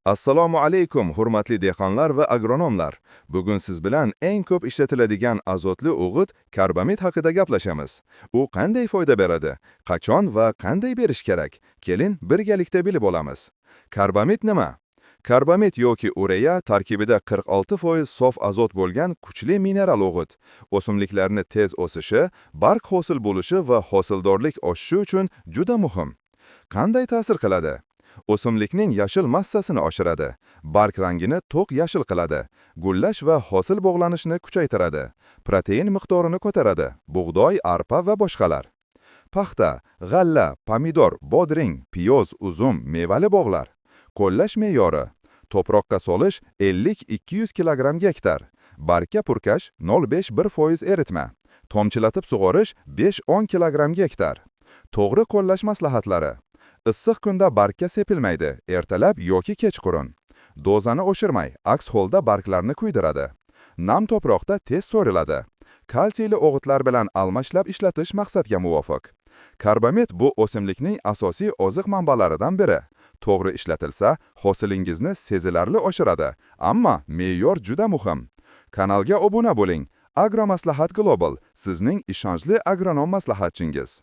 Assalomu alaykum, hurmatli dehqonlar va agronomlar. Bugun siz bilan eng ko'p ishlatiladigan azotli o'g'it karbamid haqida gaplashamiz. U qanday foyda beradi? Qachon va qanday berish kerak? Keling, birgalikda bilib olamiz. Karbamid nima? Karbamid yoki urea tarkibida 46% sof azot bo'lgan kuchli mineral o'g'it. O'simliklarning tez o'sishi, barg hosil bo'lishi va hosildorlik oshishi uchun juda muhim. Qanday ta'sir qiladi? O'simlikning yashil massasini oshiradi, barg rangini to'q yashil qiladi, gullash va hosil bog'lanishni kuchaytiradi, protein miqdorini ko'taradi, bug'doy, arpa va boshqalar. Paxta, g'alla, pomidor, bodring, piyoz, uzum, mevali bog'lar. Qo'llash me'yori. To'proqqa solish 50-200 kg gektar. Bargga purkash 0,5-1% eritma. Tomchilatib sug'orish 5-10 kg gektar. To'g'ri qo'llash maslahatlari. Issiq kunda bargga sepilmaydi, ertalab yoki kechqurun. Dozani oshirmay, aks holda barglarni kuydiradi. Nam to'proqda tez so'riladi. Kalsiyli o'g'itlar bilan almashlab ishlatish maqsadga muvofiq. Karbamid bu o'simlikning asosiy oziq manbalaridan biri. To'g'ri ishlatilsa, hosilingizni sezilarli oshiradi, ammo me'yor juda muhim. Kanalga obuna bo'ling. Agromaslahat Global, sizning ishonchli agronom maslahatchingiz.